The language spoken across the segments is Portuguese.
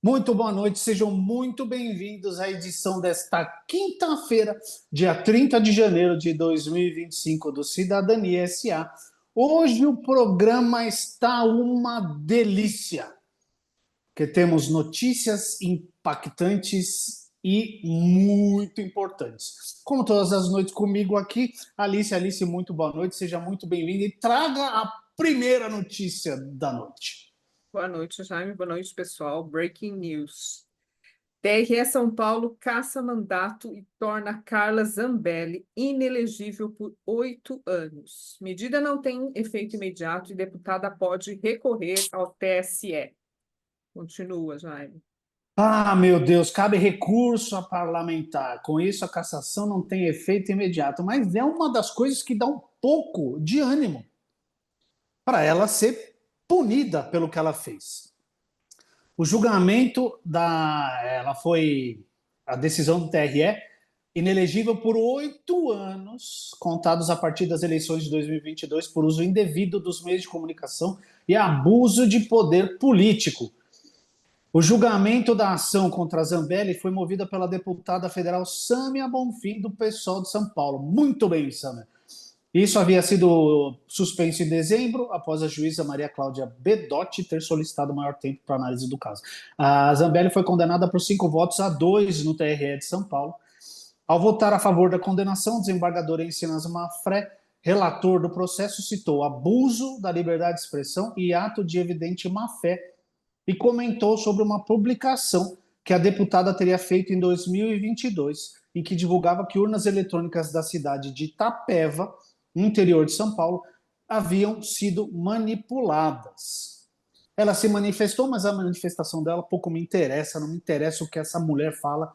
Muito boa noite, sejam muito bem-vindos à edição desta quinta-feira, dia 30 de janeiro de 2025, do Cidadania SA. Hoje o programa está uma delícia, porque temos notícias impactantes e muito importantes. Como todas as noites comigo aqui, Alice. Alice, muito boa noite, seja muito bem-vinda e traga a primeira notícia da noite. Boa noite, Jaime. Boa noite, pessoal. Breaking news. TRE São Paulo caça mandato e torna Carla Zambelli inelegível por 8 anos. Medida não tem efeito imediato e deputada pode recorrer ao TSE. Continua, Jaime. Ah, meu Deus, cabe recurso a parlamentar. Com isso, a cassação não tem efeito imediato, mas é uma das coisas que dá um pouco de ânimo para ela ser punida pelo que ela fez. O julgamento ela foi a decisão do TRE inelegível por 8 anos, contados a partir das eleições de 2022, por uso indevido dos meios de comunicação e abuso de poder político. O julgamento da ação contra a Zambelli foi movida pela deputada federal Sâmia Bonfim, do PSOL de São Paulo. Muito bem, Sâmia. Isso havia sido suspenso em dezembro, após a juíza Maria Cláudia Bedotti ter solicitado maior tempo para análise do caso. A Zambelli foi condenada por 5 votos a 2 no TRE de São Paulo. Ao votar a favor da condenação, o desembargador Encinas Mafré, relator do processo, citou abuso da liberdade de expressão e ato de evidente má-fé e comentou sobre uma publicação que a deputada teria feito em 2022, em que divulgava que urnas eletrônicas da cidade de Itapeva, no interior de São Paulo, haviam sido manipuladas. Ela se manifestou, mas a manifestação dela pouco me interessa, não me interessa o que essa mulher fala.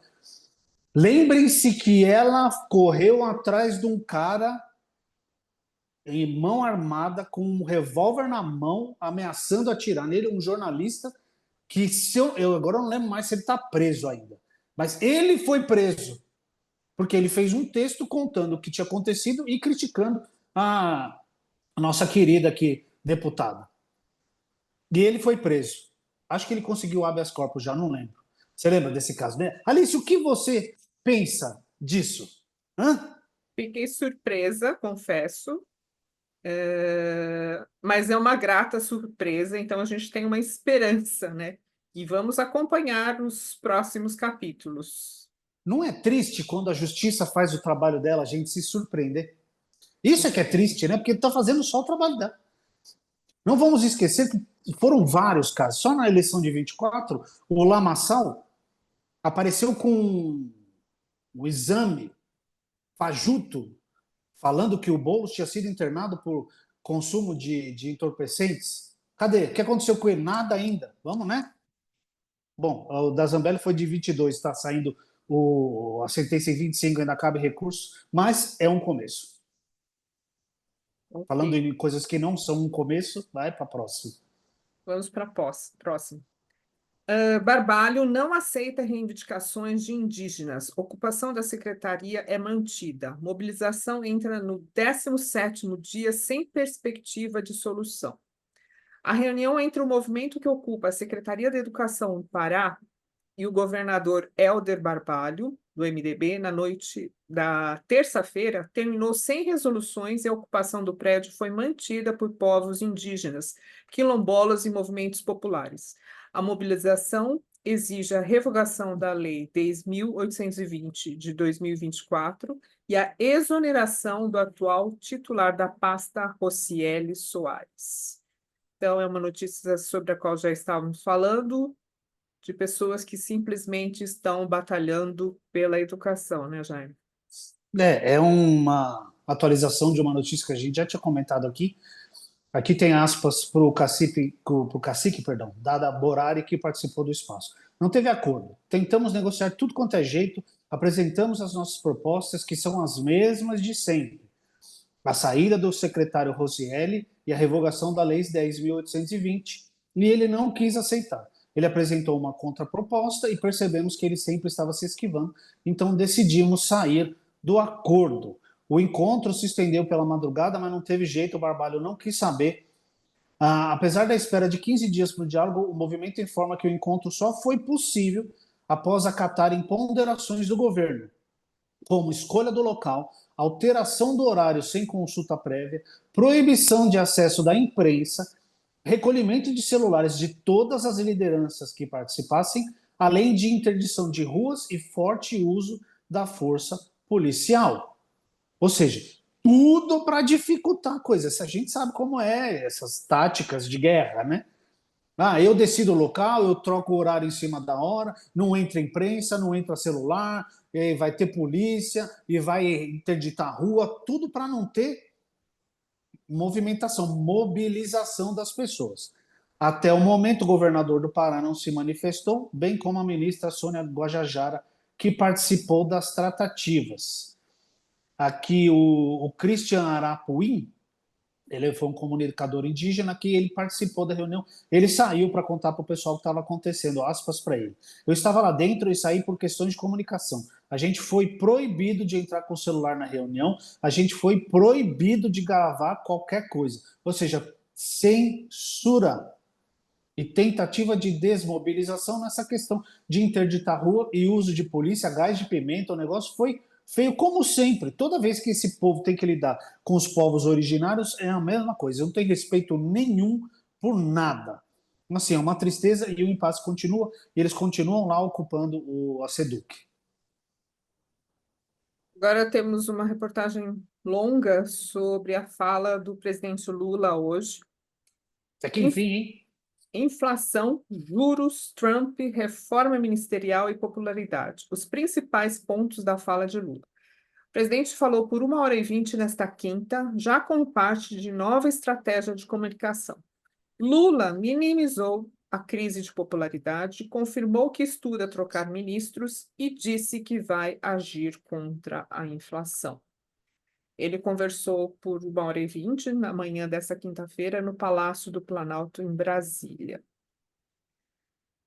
Lembrem-se que ela correu atrás de um cara em mão armada, com um revólver na mão, ameaçando atirar nele, um jornalista que, se eu agora não lembro mais se ele está preso ainda, mas ele foi preso porque ele fez um texto contando o que tinha acontecido e criticando a nossa querida aqui, deputada. E ele foi preso. Acho que ele conseguiu habeas corpus já, não lembro. Você lembra desse caso, né? Alice, o que você pensa disso? Hã? Fiquei surpresa, confesso, mas é uma grata surpresa, então a gente tem uma esperança, né? E vamos acompanhar os próximos capítulos. Não é triste quando a justiça faz o trabalho dela, a gente se surpreender? Isso é que é triste, né? Porque ele está fazendo só o trabalho dela. Não vamos esquecer que foram vários casos. Só na eleição de 24, o Lamaçal apareceu com um exame fajuto, falando que o Boulos tinha sido internado por consumo de entorpecentes. Cadê? O que aconteceu com ele? Nada ainda. Vamos, né? Bom, o da Zambelli foi de 22, está saindo a sentença em 25, ainda cabe recurso, mas é um começo. Falando Ok, em coisas que não são um começo, vai para a próxima. vamos para a próxima. Barbalho não aceita reivindicações de indígenas. Ocupação da secretaria é mantida. Mobilização entra no 17º dia sem perspectiva de solução. A reunião entre o movimento que ocupa a Secretaria da Educação do Pará e o governador Helder Barbalho, do MDB, na noite da terça-feira, terminou sem resoluções e a ocupação do prédio foi mantida por povos indígenas, quilombolas e movimentos populares. A mobilização exige a revogação da Lei 10.820 de 2024 e a exoneração do atual titular da pasta, Rocieli Soares. Então, é uma notícia sobre a qual já estávamos falando, de pessoas que simplesmente estão batalhando pela educação, né, Jaime? É uma atualização de uma notícia que a gente já tinha comentado aqui. Aqui tem aspas para o cacique, perdão, Dada Borari, que participou do espaço. Não teve acordo. Tentamos negociar tudo quanto é jeito, apresentamos as nossas propostas, que são as mesmas de sempre. A saída do secretário Rosielli e a revogação da Lei 10.820, e ele não quis aceitar. Ele apresentou uma contraproposta e percebemos que ele sempre estava se esquivando, então decidimos sair do acordo. O encontro se estendeu pela madrugada, mas não teve jeito, o Barbalho não quis saber. Apesar da espera de 15 dias para o diálogo, o movimento informa que o encontro só foi possível após acatarem ponderações do governo, como escolha do local, alteração do horário sem consulta prévia, proibição de acesso da imprensa, recolhimento de celulares de todas as lideranças que participassem, além de interdição de ruas e forte uso da força policial. Ou seja, tudo para dificultar a coisa. A gente sabe como é essas táticas de guerra, né? Eu decido o local, eu troco o horário em cima da hora, não entra imprensa, não entra celular, vai ter polícia e vai interditar a rua, tudo para não ter movimentação, mobilização das pessoas. Até o momento, o governador do Pará não se manifestou, bem como a ministra Sônia Guajajara, que participou das tratativas. Aqui o Christian Arapuim, ele foi um comunicador indígena que ele participou da reunião. Ele saiu para contar para o pessoal o que estava acontecendo, aspas para ele. Eu estava lá dentro e saí por questões de comunicação. A gente foi proibido de entrar com o celular na reunião, a gente foi proibido de gravar qualquer coisa. Ou seja, censura e tentativa de desmobilização nessa questão de interditar a rua e uso de polícia, gás de pimenta. O negócio foi feio, como sempre. Toda vez que esse povo tem que lidar com os povos originários, é a mesma coisa. Não tem respeito nenhum por nada. Assim, é uma tristeza e o impasse continua, e eles continuam lá ocupando a SEDUC. Agora temos uma reportagem longa sobre a fala do presidente Lula hoje. Até que enfim, hein? Inflação, juros, Trump, reforma ministerial e popularidade. Os principais pontos da fala de Lula. O presidente falou por 1h20 nesta quinta, já como parte de nova estratégia de comunicação. Lula minimizou a crise de popularidade, confirmou que estuda trocar ministros e disse que vai agir contra a inflação. Ele conversou por 1h20 na manhã dessa quinta-feira no Palácio do Planalto, em Brasília.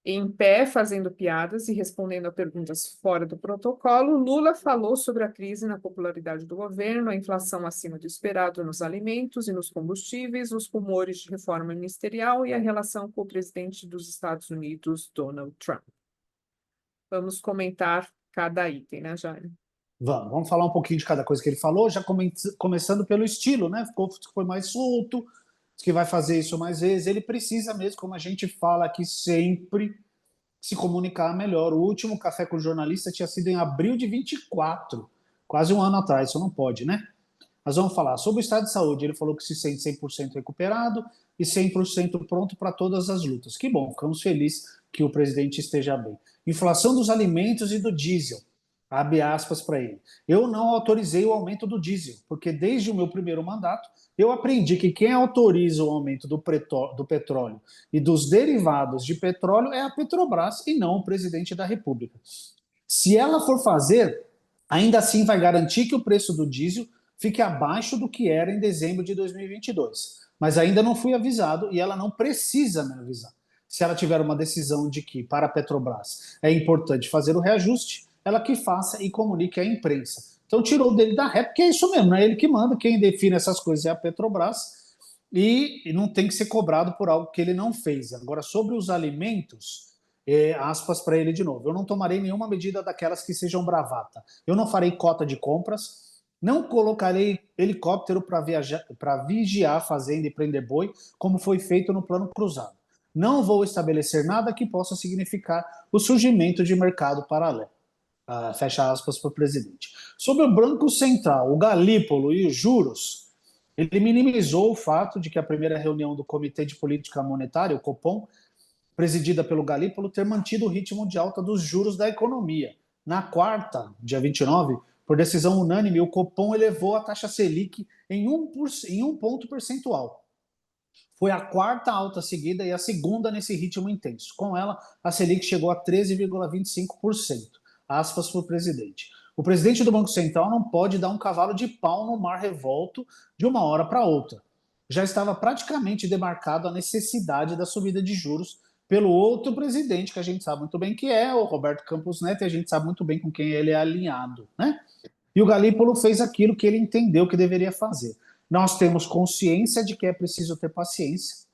Em pé, fazendo piadas e respondendo a perguntas fora do protocolo, Lula falou sobre a crise na popularidade do governo, a inflação acima do esperado nos alimentos e nos combustíveis, os rumores de reforma ministerial e a relação com o presidente dos Estados Unidos, Donald Trump. Vamos comentar cada item, né, Jair? Vamos falar um pouquinho de cada coisa que ele falou, já começando pelo estilo, né? Foi mais solto, que vai fazer isso mais vezes. Ele precisa mesmo, como a gente fala aqui sempre, se comunicar melhor. O último Café com o Jornalista tinha sido em abril de 24, quase um ano atrás, isso não pode, né? Nós vamos falar sobre o estado de saúde. Ele falou que se sente 100% recuperado e 100% pronto para todas as lutas. Que bom, ficamos felizes que o presidente esteja bem. Inflação dos alimentos e do diesel. Abre aspas para ele. Eu não autorizei o aumento do diesel, porque desde o meu primeiro mandato eu aprendi que quem autoriza o aumento do petróleo e dos derivados de petróleo é a Petrobras e não o presidente da República. Se ela for fazer, ainda assim vai garantir que o preço do diesel fique abaixo do que era em dezembro de 2022. Mas ainda não fui avisado e ela não precisa me avisar. Se ela tiver uma decisão de que para a Petrobras é importante fazer o reajuste, ela que faça e comunique à imprensa. Então tirou dele da reta, porque é isso mesmo, não é ele que manda, quem define essas coisas é a Petrobras e não tem que ser cobrado por algo que ele não fez. Agora, sobre os alimentos, aspas para ele de novo, eu não tomarei nenhuma medida daquelas que sejam bravata. Eu não farei cota de compras, não colocarei helicóptero para vigiar a fazenda e prender boi, como foi feito no Plano Cruzado. Não vou estabelecer nada que possa significar o surgimento de mercado paralelo. Fecha aspas para o presidente. Sobre o Banco Central, o Galípolo e os juros, ele minimizou o fato de que a primeira reunião do Comitê de Política Monetária, o Copom, presidida pelo Galípolo, ter mantido o ritmo de alta dos juros da economia. Na quarta, dia 29, por decisão unânime, o Copom elevou a taxa Selic em 1 ponto percentual. Foi a quarta alta seguida e a segunda nesse ritmo intenso. Com ela, a Selic chegou a 13,25%. Aspas para o presidente. O presidente do Banco Central não pode dar um cavalo de pau no mar revolto de uma hora para outra. Já estava praticamente demarcado a necessidade da subida de juros pelo outro presidente, que a gente sabe muito bem que é o Roberto Campos Neto, e a gente sabe muito bem com quem ele é alinhado, né? E o Galípolo fez aquilo que ele entendeu que deveria fazer. Nós temos consciência de que é preciso ter paciência,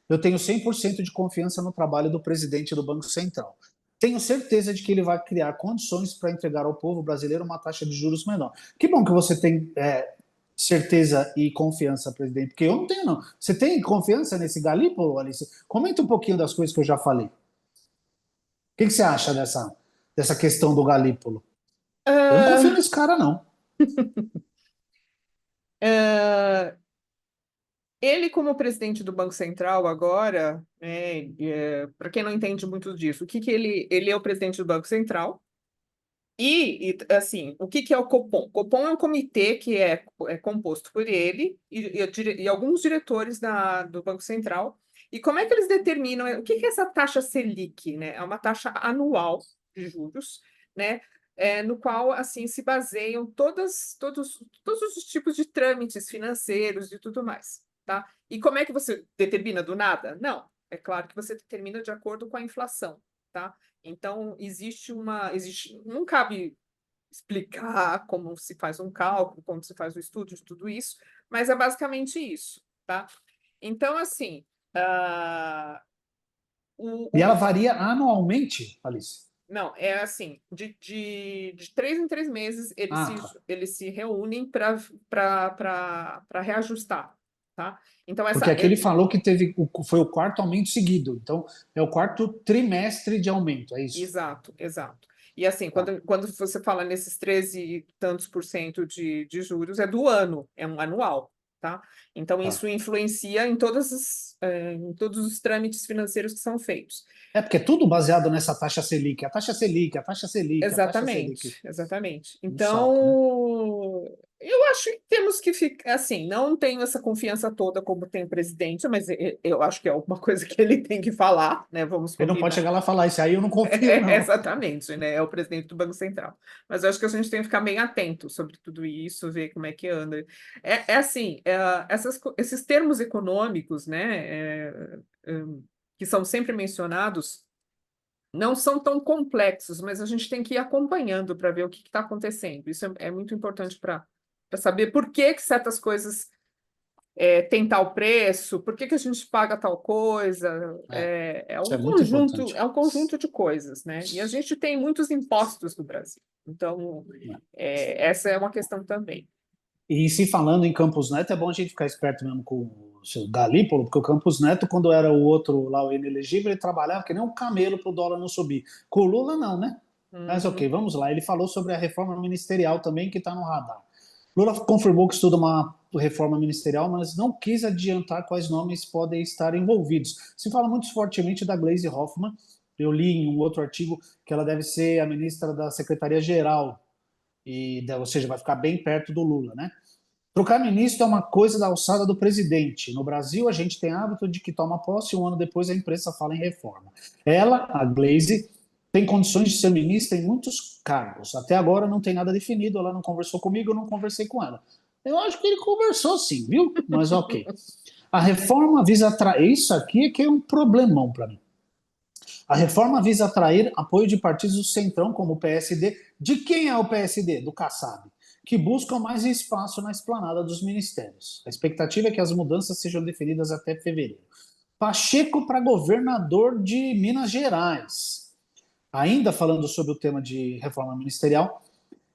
eu tenho 100% de confiança no trabalho do presidente do Banco Central. Tenho certeza de que ele vai criar condições para entregar ao povo brasileiro uma taxa de juros menor. Que bom que você tem certeza e confiança, presidente, porque eu não tenho, não. Você tem confiança nesse Galípolo, Alice? Comenta um pouquinho das coisas que eu já falei. O que você acha dessa questão do Galípolo? Eu não confio Ah, nesse cara, não. ah, ele, como presidente do Banco Central agora, né, para quem não entende muito disso, ele é o presidente do Banco Central. Assim, o que é o Copom? O Copom é um comitê que é composto por ele e alguns diretores do Banco Central. E como é que eles determinam? O que é essa taxa Selic, né? É uma taxa anual de juros, né? No qual assim se baseiam todos os tipos de trâmites financeiros e tudo mais, tá? E como é que você determina do nada? Não, é claro que você determina de acordo com a inflação, tá? Então, não cabe explicar como se faz um cálculo, como se faz o estudo de tudo isso, mas é basicamente isso, tá? Então, assim, ah, E ela o, varia anualmente, Alice? não, é assim, de 3 em 3 meses Ah, tá. eles se reúnem para reajustar, tá? Então, Porque aqui ele falou que foi o quarto aumento seguido. Então, é o quarto trimestre de aumento, é isso? exato, exato. E assim, Tá, quando você fala nesses 13 e tantos por cento de juros, é do ano, é um anual, tá? Então, tá. isso influencia em todos os trâmites financeiros que são feitos. É porque é tudo baseado nessa taxa Selic. A taxa Selic, a taxa Selic, a taxa Selic. Exatamente, exatamente. Um saco, né? Então, eu acho que temos que ficar assim, não tenho essa confiança toda como tem o presidente, mas eu acho que é alguma coisa que ele tem que falar, né? Vamos Ele não pode combinar. chegar lá e falar isso aí, eu não confio, não. Exatamente, né? É o presidente do Banco Central. Mas eu acho que a gente tem que ficar bem atento sobre tudo isso, ver como é que anda. É assim, esses termos econômicos, né, que são sempre mencionados, não são tão complexos, mas a gente tem que ir acompanhando para ver o que está acontecendo. Isso é muito importante para saber por que que certas coisas tem tal preço, por que que a gente paga tal coisa, É, isso é muito importante. é um conjunto de coisas, né? E a gente tem muitos impostos no Brasil. Então, essa é uma questão também. E se falando em Campos Neto, é bom a gente ficar esperto mesmo com o seu Galípolo, porque o Campos Neto, quando era o outro lá, o inelegível, ele trabalhava que nem um camelo para o dólar não subir. Com o Lula, não, né? Mas ok, Uhum. vamos lá. Ele falou sobre a reforma ministerial também, que está no radar. Lula confirmou que estuda uma reforma ministerial, mas não quis adiantar quais nomes podem estar envolvidos. Se fala muito fortemente da Gleisi Hoffmann. Eu li em um outro artigo que ela deve ser a ministra da Secretaria-Geral, ou seja, vai ficar bem perto do Lula, né? Trocar ministro é uma coisa da alçada do presidente. No Brasil, a gente tem hábito de que toma posse e um ano depois a imprensa fala em reforma. Ela, a Gleisi, tem condições de ser ministra em muitos cargos. Até agora não tem nada definido, ela não conversou comigo, eu não conversei com ela. Eu acho que ele conversou sim, viu? Mas ok. A reforma visa atrair. Isso aqui é que é um problemão para mim. A reforma visa atrair apoio de partidos do Centrão, como o PSD. De quem é o PSD? Do Kassab, que buscam mais espaço na esplanada dos ministérios. A expectativa é que as mudanças sejam definidas até fevereiro. Pacheco para governador de Minas Gerais. Ainda falando sobre o tema de reforma ministerial,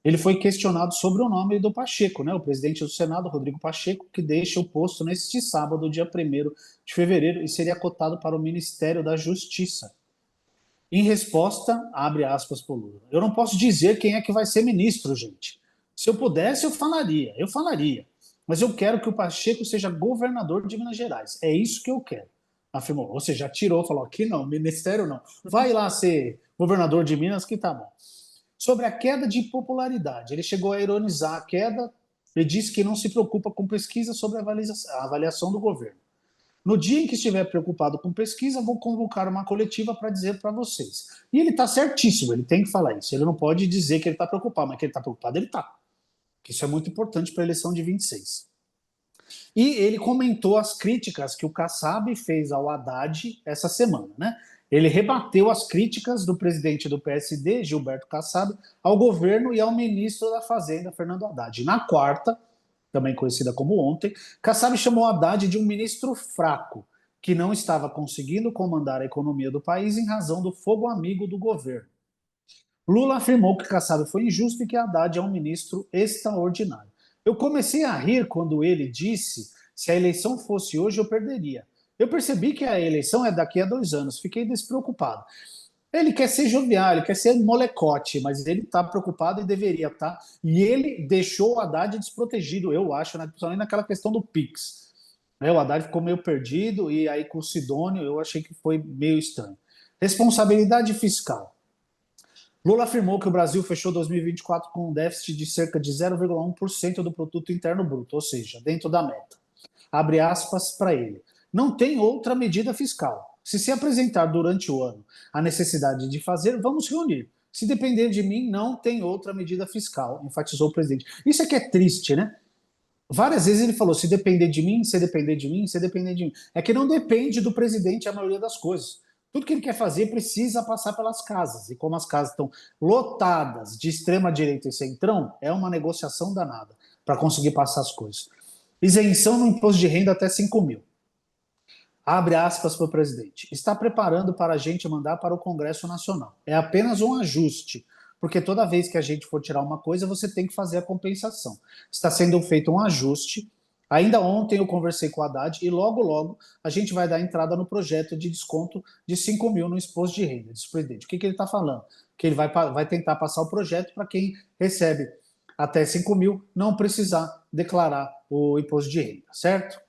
ele foi questionado sobre o nome do Pacheco, né? O presidente do Senado, Rodrigo Pacheco, que deixa o posto neste sábado, dia 1º de fevereiro, e seria cotado para o Ministério da Justiça. Em resposta, abre aspas para o Lula. Eu não posso dizer quem é que vai ser ministro, gente. Se eu pudesse, eu falaria. Mas eu quero que o Pacheco seja governador de Minas Gerais. É isso que eu quero, afirmou. Ou seja, tirou, falou: aqui não, ministério não. Vai lá ser governador de Minas que tá bom. Sobre a queda de popularidade, ele chegou a ironizar a queda e disse que não se preocupa com pesquisa sobre a avaliação do governo. No dia em que estiver preocupado com pesquisa, vou convocar uma coletiva para dizer para vocês. E ele está certíssimo, ele tem que falar isso. Ele não pode dizer que ele está preocupado, mas que ele está preocupado, ele está. Isso é muito importante para a eleição de 26. E ele comentou as críticas que o Kassab fez ao Haddad essa semana, né? Ele rebateu as críticas do presidente do PSD, Gilberto Kassab, ao governo e ao ministro da Fazenda, Fernando Haddad. Na quarta, também conhecida como ontem, Kassab chamou Haddad de um ministro fraco, que não estava conseguindo comandar a economia do país em razão do fogo amigo do governo. Lula afirmou que Kassab foi injusto e que Haddad é um ministro extraordinário. Eu comecei a rir quando ele disse: se a eleição fosse hoje, eu perderia. Eu percebi que a eleição é daqui a 2 anos, fiquei despreocupado. Ele quer ser jovial, ele quer ser molecote, mas ele está preocupado e deveria estar. E ele deixou o Haddad desprotegido, eu acho, né? Principalmente naquela questão do Pix. O Haddad ficou meio perdido, e aí com o Sidônio eu achei que foi meio estranho. Responsabilidade fiscal. Lula afirmou que o Brasil fechou 2024 com um déficit de cerca de 0,1% do produto interno bruto, ou seja, dentro da meta. Abre aspas para ele. Não tem outra medida fiscal. Se apresentar durante o ano a necessidade de fazer, vamos reunir. Se depender de mim, não tem outra medida fiscal, enfatizou o presidente. Isso é que é triste, né? Várias vezes ele falou: se depender de mim, se depender de mim, se depender de mim. É que não depende do presidente a maioria das coisas. Tudo que ele quer fazer precisa passar pelas casas. E como as casas estão lotadas de extrema-direita e centrão, é uma negociação danada para conseguir passar as coisas. Isenção no imposto de renda até 5 mil. Abre aspas para o presidente. Está preparando para a gente mandar para o Congresso Nacional. É apenas um ajuste, porque toda vez que a gente for tirar uma coisa, você tem que fazer a compensação. Está sendo feito um ajuste. Ainda ontem eu conversei com o Haddad e logo a gente vai dar entrada no projeto de desconto de 5 mil no imposto de renda. Disse o presidente. O que ele está falando? Que ele vai tentar passar o projeto para quem recebe até 5 mil não precisar declarar o imposto de renda, certo?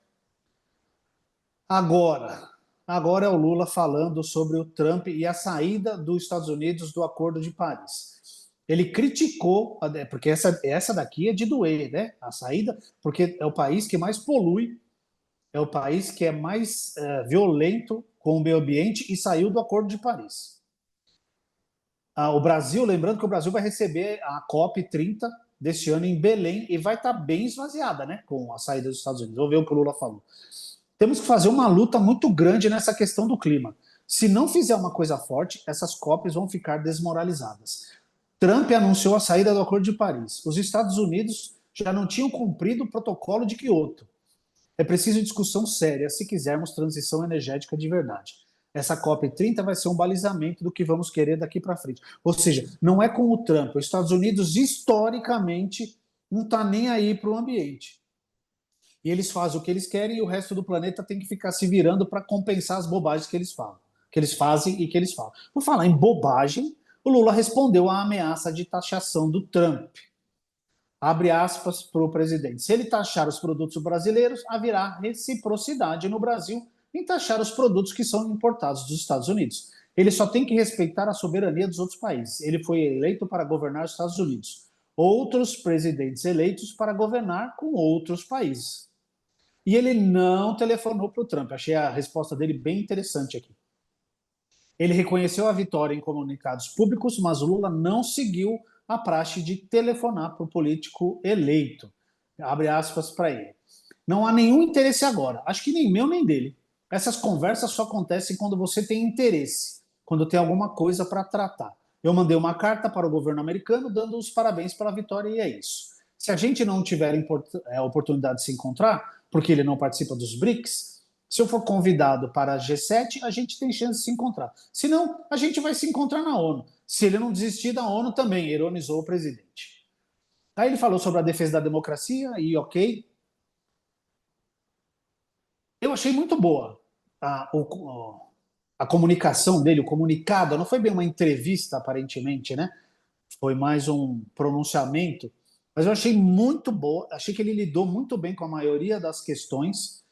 Agora é o Lula falando sobre o Trump e a saída dos Estados Unidos do Acordo de Paris. Ele criticou, porque essa daqui é de doer, né? A saída, porque é o país que mais polui, é o país que é mais violento com o meio ambiente e saiu do Acordo de Paris. O Brasil, lembrando que o Brasil vai receber a COP30 deste ano em Belém e vai estar bem esvaziada, né? Com a saída dos Estados Unidos. Vamos ver o que o Lula falou. Temos que fazer uma luta muito grande nessa questão do clima. Se não fizer uma coisa forte, essas COPs vão ficar desmoralizadas. Trump anunciou a saída do Acordo de Paris. Os Estados Unidos já não tinham cumprido o protocolo de Quioto. É preciso discussão séria se quisermos transição energética de verdade. Essa COP30 vai ser um balizamento do que vamos querer daqui para frente. Ou seja, não é com o Trump. Os Estados Unidos, historicamente, não está nem aí para o ambiente. E eles fazem o que eles querem e o resto do planeta tem que ficar se virando para compensar as bobagens que eles falam, que eles fazem e que eles falam. Por falar em bobagem, o Lula respondeu à ameaça de taxação do Trump. Abre aspas para o presidente. Se ele taxar os produtos brasileiros, haverá reciprocidade no Brasil em taxar os produtos que são importados dos Estados Unidos. Ele só tem que respeitar a soberania dos outros países. Ele foi eleito para governar os Estados Unidos. Outros presidentes eleitos para governar com outros países. E ele não telefonou para o Trump. Achei a resposta dele bem interessante aqui. Ele reconheceu a vitória em comunicados públicos, mas Lula não seguiu a praxe de telefonar para o político eleito. Abre aspas para ele. Não há nenhum interesse agora. Acho que nem meu nem dele. Essas conversas só acontecem quando você tem interesse, quando tem alguma coisa para tratar. Eu mandei uma carta para o governo americano dando os parabéns pela vitória e é isso. Se a gente não tiver a oportunidade de se encontrar, porque ele não participa dos BRICS, se eu for convidado para a G7, a gente tem chance de se encontrar. Se não, a gente vai se encontrar na ONU. Se ele não desistir da ONU também, ironizou o presidente. Aí ele falou sobre a defesa da democracia e ok. Eu achei muito boa a comunicação dele, o comunicado. Não foi bem uma entrevista, aparentemente, né? Foi mais um pronunciamento. Mas eu achei muito boa. Achei que ele lidou muito bem com a maioria das questões.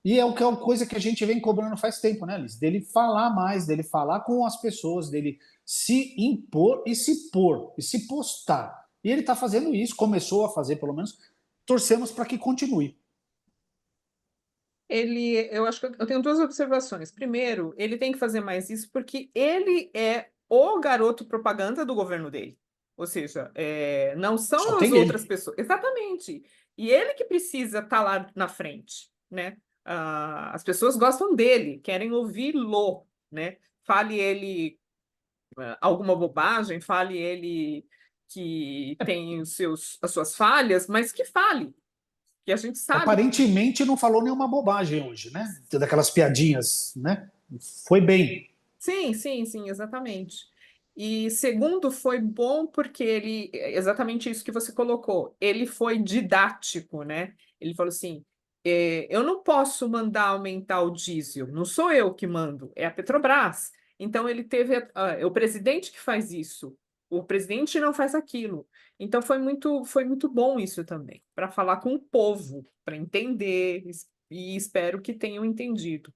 E é uma coisa que a gente vem cobrando faz tempo, né, Liz? Dele falar mais, dele falar com as pessoas, dele se impor e se pôr, e se postar. E ele está fazendo isso, começou a fazer, pelo menos. Torcemos para que continue. Eu acho que eu tenho duas observações. Primeiro, ele tem que fazer mais isso porque ele é o garoto propaganda do governo dele. Ou seja, não Só são as tem outras ele. pessoas. Exatamente. E ele que precisa estar lá na frente, né? As pessoas gostam dele, querem ouvi-lo, né? Fale ele alguma bobagem, fale ele que tem as suas falhas, mas que fale. que a gente sabe. Aparentemente não falou nenhuma bobagem hoje, né? Daquelas piadinhas, né? Foi bem. Sim, sim, sim, exatamente. E segundo, foi bom porque ele, exatamente isso que você colocou, ele foi didático, né? Ele falou assim: eu não posso mandar aumentar o diesel, não sou eu que mando, é a Petrobras. Então ele teve, é o presidente que faz isso, o presidente não faz aquilo. Então foi muito bom isso também, para falar com o povo, para entender, e espero que tenham entendido.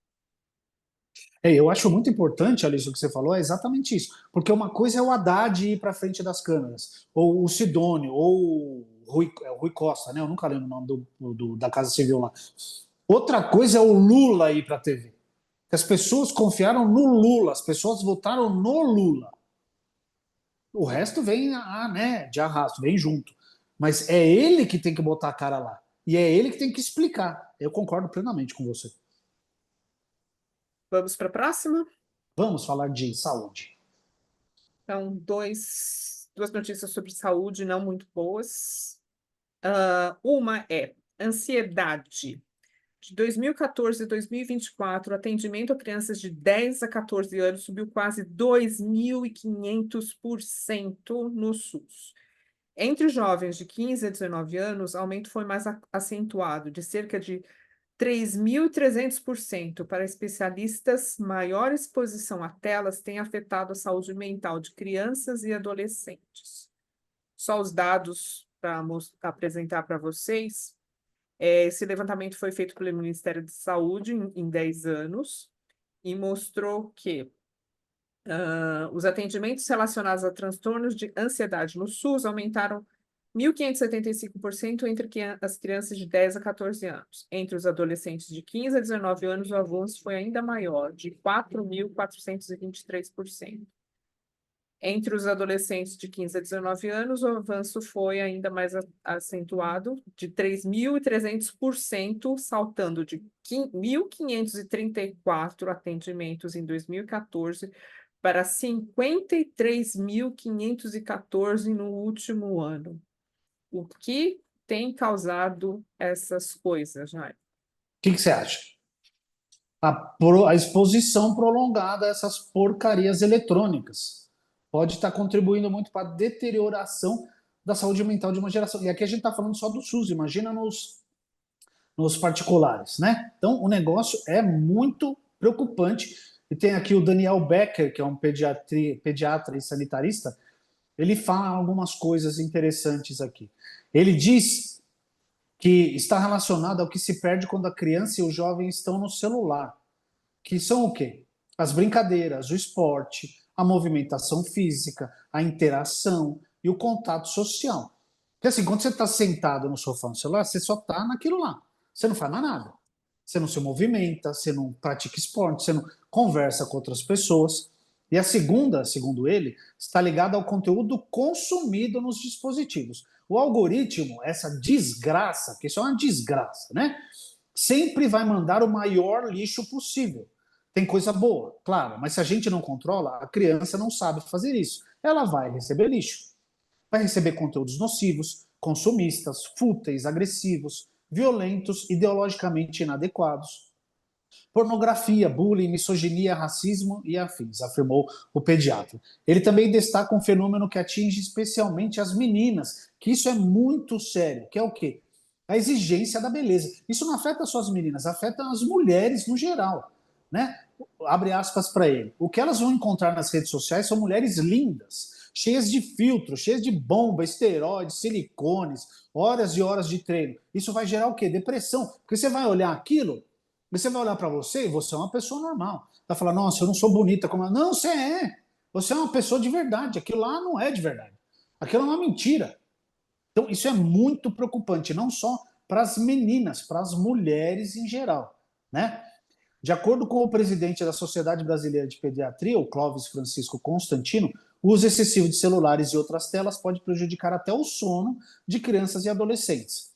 Eu acho muito importante, Alice, o que você falou, é exatamente isso. Porque uma coisa é o Haddad ir para frente das câmeras, ou o Sidônio, ou o Rui Costa, né? Eu nunca lembro o nome da Casa Civil lá. Outra coisa é o Lula ir para a TV. As pessoas confiaram no Lula, as pessoas votaram no Lula. O resto vem, né, de arrasto, vem junto. Mas é ele que tem que botar a cara lá. E é ele que tem que explicar. Eu concordo plenamente com você. Vamos para a próxima? Vamos falar de saúde. Então, duas notícias sobre saúde não muito boas. Uma é ansiedade. De 2014 a 2024, o atendimento a crianças de 10 a 14 anos subiu quase 2.500% no SUS. Entre os jovens de 15 a 19 anos, o aumento foi mais acentuado, de cerca de 3.300%. Para especialistas, maior exposição a telas tem afetado a saúde mental de crianças e adolescentes. Só os dados para apresentar para vocês. Esse levantamento foi feito pelo Ministério da Saúde em 10 anos e mostrou que os atendimentos relacionados a transtornos de ansiedade no SUS aumentaram 1.575% entre as crianças de 10 a 14 anos. Entre os adolescentes de 15 a 19 anos, o avanço foi ainda maior, de 4.423%. Entre os adolescentes de 15 a 19 anos, o avanço foi ainda mais acentuado, de 3.300%, saltando de 1.534 atendimentos em 2014 para 53.514 no último ano. O que tem causado essas coisas, Jair? O que você acha? A exposição prolongada a essas porcarias eletrônicas pode estar contribuindo muito para a deterioração da saúde mental de uma geração. E aqui a gente está falando só do SUS, imagina nos particulares, né? Então o negócio é muito preocupante. E tem aqui o Daniel Becker, que é um pediatra e sanitarista, ele fala algumas coisas interessantes aqui. Ele diz que está relacionado ao que se perde quando a criança e o jovem estão no celular, que são o quê? As brincadeiras, o esporte, a movimentação física, a interação e o contato social. Porque assim, quando você está sentado no sofá no celular, você só está naquilo lá. Você não faz mais nada. Você não se movimenta, você não pratica esporte, você não conversa com outras pessoas. E a segunda, segundo ele, está ligada ao conteúdo consumido nos dispositivos. O algoritmo, essa desgraça, que isso é uma desgraça, né? Sempre vai mandar o maior lixo possível. Tem coisa boa, claro, mas se a gente não controla, a criança não sabe fazer isso. Ela vai receber lixo, vai receber conteúdos nocivos, consumistas, fúteis, agressivos, violentos, ideologicamente inadequados, pornografia, bullying, misoginia, racismo e afins, afirmou o pediatra. Ele também destaca um fenômeno que atinge especialmente as meninas, que isso é muito sério, que é o quê? A exigência da beleza. Isso não afeta só as meninas, afeta as mulheres no geral, né? Abre aspas para ele. O que elas vão encontrar nas redes sociais são mulheres lindas, cheias de filtros, cheias de bomba, esteroides, silicones, horas e horas de treino. Isso vai gerar o quê? Depressão. Porque você vai olhar aquilo, você vai olhar para você e você é uma pessoa normal. Vai falar, nossa, eu não sou bonita como. Não, você é. Você é uma pessoa de verdade. Aquilo lá não é de verdade. Aquilo é uma mentira. Então, isso é muito preocupante, não só para as meninas, para as mulheres em geral, né? De acordo com o presidente da Sociedade Brasileira de Pediatria, o Clóvis Francisco Constantino, o uso excessivo de celulares e outras telas pode prejudicar até o sono de crianças e adolescentes.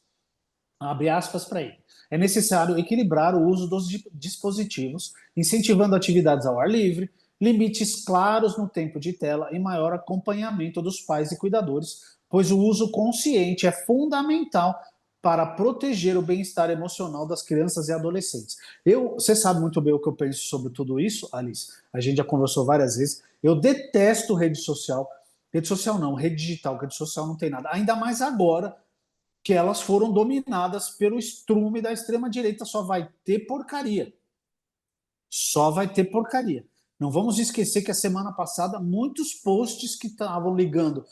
Abre aspas para ele. É necessário equilibrar o uso dos dispositivos, incentivando atividades ao ar livre, limites claros no tempo de tela e maior acompanhamento dos pais e cuidadores, pois o uso consciente é fundamental para proteger o bem-estar emocional das crianças e adolescentes. Você sabe muito bem o que eu penso sobre tudo isso, Alice. A gente já conversou várias vezes. Eu detesto rede social. Rede social não, rede digital. Rede social não tem nada. Ainda mais agora que elas foram dominadas pelo estrume da extrema-direita. Só vai ter porcaria. Só vai ter porcaria. Não vamos esquecer que a semana passada muitos posts que estavam ligando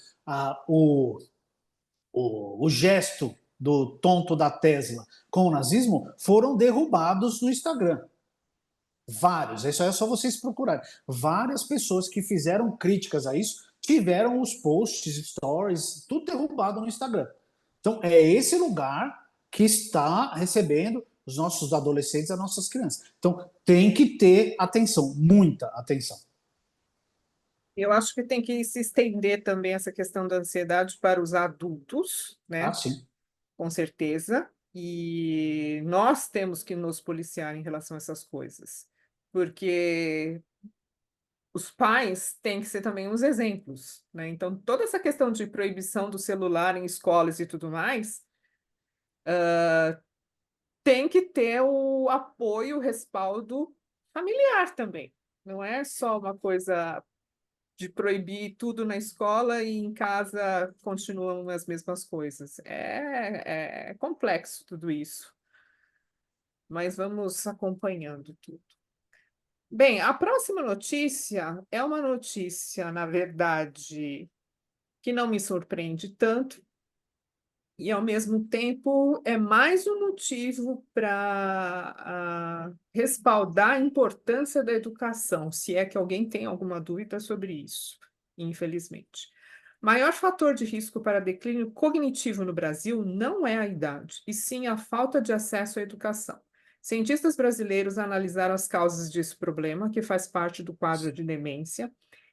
o gesto do tonto da Tesla com o nazismo foram derrubados no Instagram. Vários, isso aí é só vocês procurarem. Várias pessoas que fizeram críticas a isso tiveram os posts, stories, tudo derrubado no Instagram. Então, é esse lugar que está recebendo os nossos adolescentes, as nossas crianças. Então, tem que ter atenção, muita atenção. Eu acho que tem que se estender também essa questão da ansiedade para os adultos, Ah, né? sim. Com certeza. E nós temos que nos policiar em relação a essas coisas, porque os pais têm que ser também uns exemplos, né? Então, toda essa questão de proibição do celular em escolas e tudo mais, tem que ter o apoio, o respaldo familiar também. Não é só uma coisa de proibir tudo na escola e em casa continuam as mesmas coisas. É complexo tudo isso, mas vamos acompanhando tudo. Bem, a próxima notícia é uma notícia, na verdade, que não me surpreende tanto, e ao mesmo tempo é mais um motivo para respaldar a importância da educação, se é que alguém tem alguma dúvida sobre isso, infelizmente. Maior fator de risco para declínio cognitivo no Brasil não é a idade, e sim a falta de acesso à educação. Cientistas brasileiros analisaram as causas desse problema, que faz parte do quadro de demência,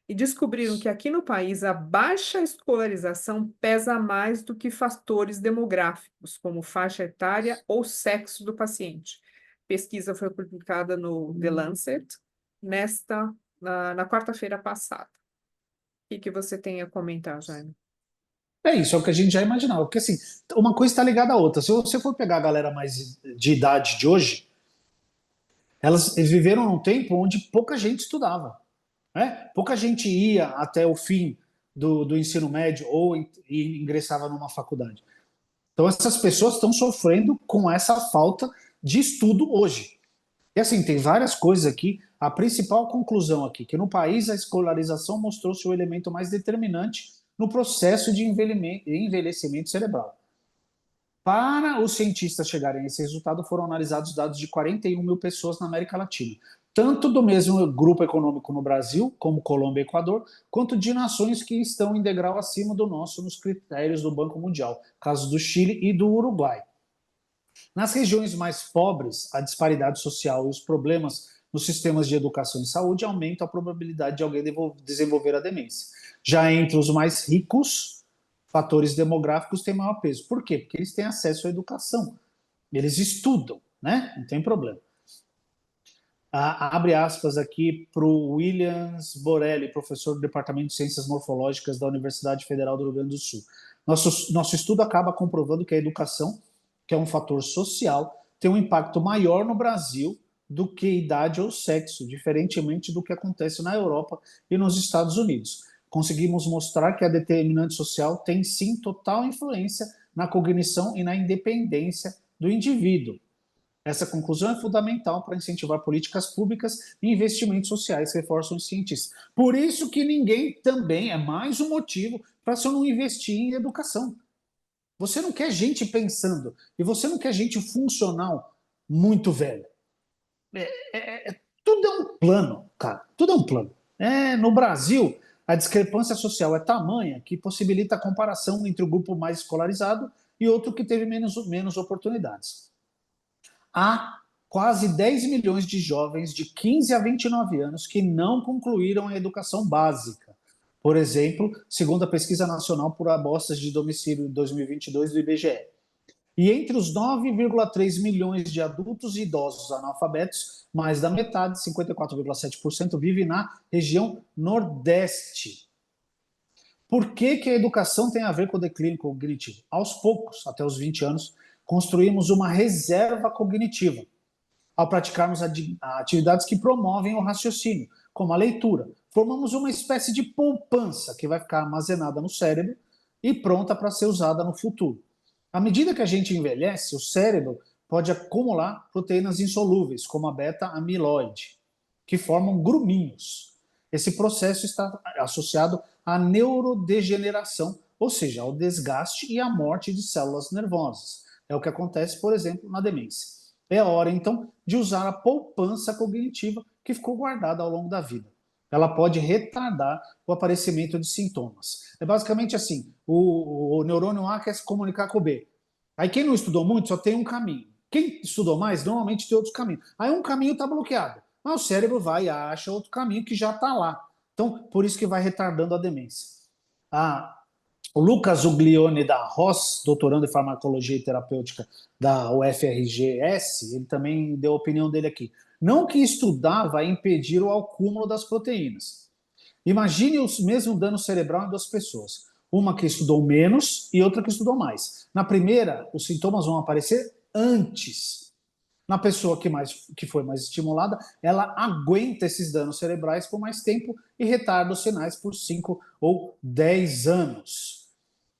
e descobriram que aqui no país a baixa escolarização pesa mais do que fatores demográficos, como faixa etária ou sexo do paciente. Pesquisa foi publicada no The Lancet na quarta-feira passada. O que você tem a comentar, Jaime? É isso, é o que a gente já imaginava. Porque assim, uma coisa está ligada à outra. Se você for pegar a galera mais de idade de hoje, eles viveram num tempo onde pouca gente estudava. Né? Pouca gente ia até o fim do ensino médio ou e ingressava numa faculdade. Então, essas pessoas estão sofrendo com essa falta de estudo hoje. E assim, tem várias coisas aqui. A principal conclusão aqui, que no país a escolarização mostrou-se o elemento mais determinante no processo de envelhecimento cerebral. Para os cientistas chegarem a esse resultado, foram analisados dados de 41 mil pessoas na América Latina, tanto do mesmo grupo econômico no Brasil, como Colômbia e Equador, quanto de nações que estão em degrau acima do nosso nos critérios do Banco Mundial, casos do Chile e do Uruguai. Nas regiões mais pobres, a disparidade social e os problemas nos sistemas de educação e saúde aumentam a probabilidade de alguém desenvolver a demência. Já entre os mais ricos, fatores demográficos têm maior peso. Por quê? Porque eles têm acesso à educação. Eles estudam, né? Não tem problema. Abre aspas aqui para o Williams Borelli, professor do Departamento de Ciências Morfológicas da Universidade Federal do Rio Grande do Sul. Nosso estudo acaba comprovando que a educação, que é um fator social, tem um impacto maior no Brasil do que idade ou sexo, diferentemente do que acontece na Europa e nos Estados Unidos. Conseguimos mostrar que a determinante social tem sim total influência na cognição e na independência do indivíduo. Essa conclusão é fundamental para incentivar políticas públicas e investimentos sociais que reforçam os cientistas. Por isso que ninguém também é mais um motivo para você não investir em educação. Você não quer gente pensando e você não quer gente funcional muito velha. Tudo é um plano, cara. Tudo é um plano. No Brasil, a discrepância social é tamanha que possibilita a comparação entre o grupo mais escolarizado e outro que teve menos oportunidades. Há quase 10 milhões de jovens de 15 a 29 anos que não concluíram a educação básica. Por exemplo, segundo a Pesquisa Nacional por Amostras de Domicílio 2022 do IBGE. E entre os 9,3 milhões de adultos e idosos analfabetos, mais da metade, 54,7%, vive na região Nordeste. Por que a educação tem a ver com o declínio cognitivo? Aos poucos, até os 20 anos, construímos uma reserva cognitiva ao praticarmos atividades que promovem o raciocínio, como a leitura. Formamos uma espécie de poupança que vai ficar armazenada no cérebro e pronta para ser usada no futuro. À medida que a gente envelhece, o cérebro pode acumular proteínas insolúveis, como a beta-amiloide, que formam gruminhos. Esse processo está associado à neurodegeneração, ou seja, ao desgaste e à morte de células nervosas. É o que acontece, por exemplo, na demência. É a hora, então, de usar a poupança cognitiva que ficou guardada ao longo da vida. Ela pode retardar o aparecimento de sintomas. É basicamente assim, o neurônio A quer se comunicar com o B. Aí quem não estudou muito só tem um caminho. Quem estudou mais, normalmente tem outros caminhos. Aí um caminho está bloqueado. Mas o cérebro vai e acha outro caminho que já está lá. Então, por isso que vai retardando a demência. O Lucas Uglione da Ross, doutorando em farmacologia e terapêutica da UFRGS, ele também deu a opinião dele aqui. Não que estudar vai impedir o acúmulo das proteínas. Imagine o mesmo dano cerebral em duas pessoas. Uma que estudou menos e outra que estudou mais. Na primeira, os sintomas vão aparecer antes. Na pessoa que foi mais estimulada, ela aguenta esses danos cerebrais por mais tempo e retarda os sinais por 5 ou 10 anos.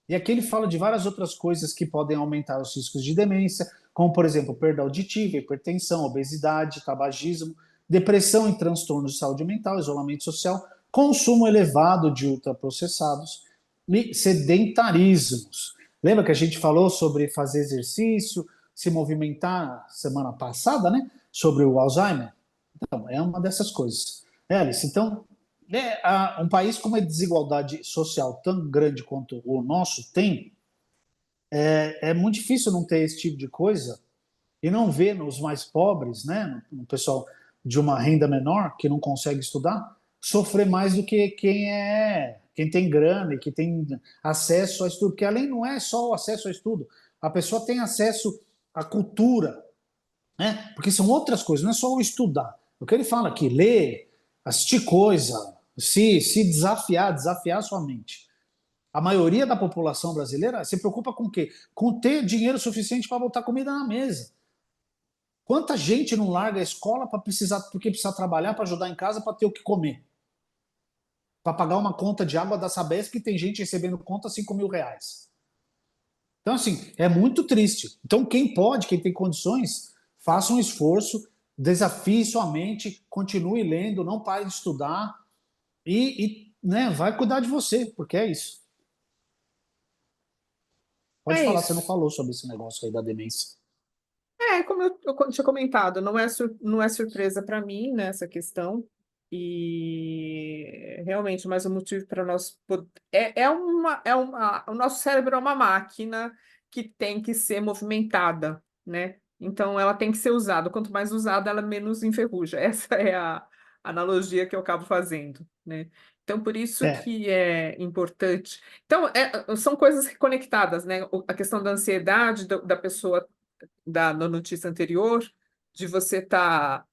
E aqui ele fala de várias outras coisas que podem aumentar os riscos de demência, como, por exemplo, perda auditiva, hipertensão, obesidade, tabagismo, depressão e transtornos de saúde mental, isolamento social, consumo elevado de ultraprocessados e sedentarismos. Lembra que a gente falou sobre fazer exercício, se movimentar semana passada, né? Sobre o Alzheimer? Então, é uma dessas coisas. Alice, então, um país com uma desigualdade social tão grande quanto o nosso tem, é muito difícil não ter esse tipo de coisa e não ver nos mais pobres, né, no pessoal de uma renda menor que não consegue estudar, sofrer mais do que quem tem grana e que tem acesso a estudo, porque além não é só o acesso ao estudo, a pessoa tem acesso à cultura, né? Porque são outras coisas, não é só o estudar. O que ele fala aqui, ler, assistir coisa, se desafiar, desafiar a sua mente. A maioria da população brasileira se preocupa com o quê? Com ter dinheiro suficiente para botar comida na mesa. Quanta gente não larga a escola porque precisa trabalhar para ajudar em casa para ter o que comer? Para pagar uma conta de água da Sabesp que tem gente recebendo conta R$ 5.000. Então, assim, é muito triste. Então, quem pode, quem tem condições, faça um esforço, desafie sua mente, continue lendo, não pare de estudar né, vai cuidar de você, porque é isso. Pode É falar, você não isso. falou sobre esse negócio aí da demência. Como eu tinha comentado, não é surpresa para mim, né, essa questão. E realmente, mais um motivo para nós o nosso cérebro é uma máquina que tem que ser movimentada, né? Então ela tem que ser usada. Quanto mais usada, ela menos enferruja. Essa é a analogia que eu acabo fazendo, né? Então, por isso É, que é importante. Então, são coisas conectadas, né? A questão da ansiedade da pessoa da notícia anterior, de você estar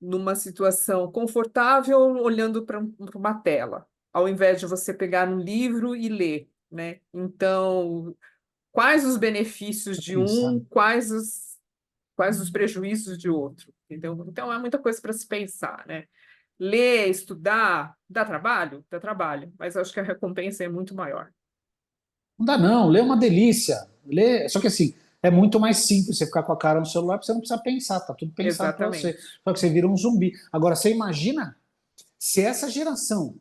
numa situação confortável olhando para uma tela, ao invés de você pegar um livro e ler, né? Então, quais os benefícios de pensar. um, quais os prejuízos de outro, entendeu? Então, é muita coisa para se pensar, né? Ler, estudar, dá trabalho? Dá trabalho, mas eu acho que a recompensa é muito maior. Não dá não, ler é uma delícia. Ler, só que assim, é muito mais simples você ficar com a cara no celular, porque você não precisa pensar, tá tudo pensado para você. Exatamente. Só que você vira um zumbi. Agora, você imagina se essa geração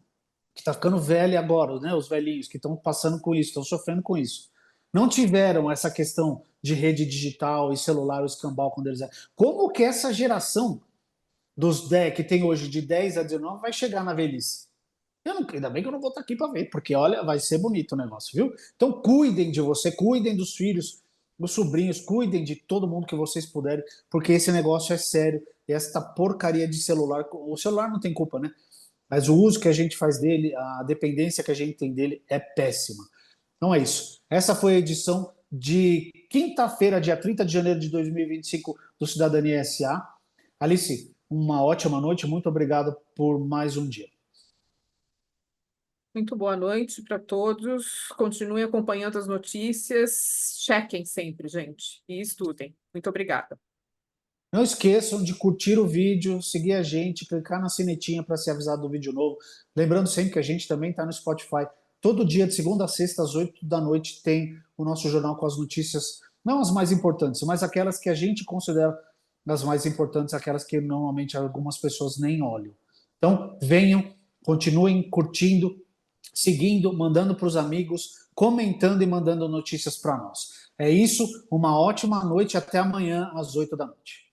que está ficando velha agora, né, os velhinhos que estão passando com isso, estão sofrendo com isso, não tiveram essa questão de rede digital e celular, o escambau quando eles... Como que essa geração dos 10, que tem hoje de 10 a 19 vai chegar na velhice? Ainda bem que eu não vou estar aqui para ver, porque olha, vai ser bonito o negócio, viu? Então cuidem de você, cuidem dos filhos, dos sobrinhos, cuidem de todo mundo que vocês puderem, porque esse negócio é sério. E esta porcaria de celular, o celular não tem culpa, né? Mas o uso que a gente faz dele, a dependência que a gente tem dele é péssima. Então é isso. Essa foi a edição de quinta-feira, dia 30 de janeiro de 2025 do Cidadania SA. Alice, uma ótima noite, muito obrigado por mais um dia. Muito boa noite para todos. Continuem acompanhando as notícias. Chequem sempre, gente, e estudem. Muito obrigada. Não esqueçam de curtir o vídeo, seguir a gente, clicar na sinetinha para ser avisado do vídeo novo. Lembrando sempre que a gente também está no Spotify. Todo dia, de segunda a sexta, às 8 da noite, tem o nosso jornal com as notícias, não as mais importantes, mas aquelas que a gente considera as mais importantes, aquelas que normalmente algumas pessoas nem olham. Então, venham, continuem curtindo, seguindo, mandando para os amigos, comentando e mandando notícias para nós. É isso, uma ótima noite, até amanhã às 8 da noite.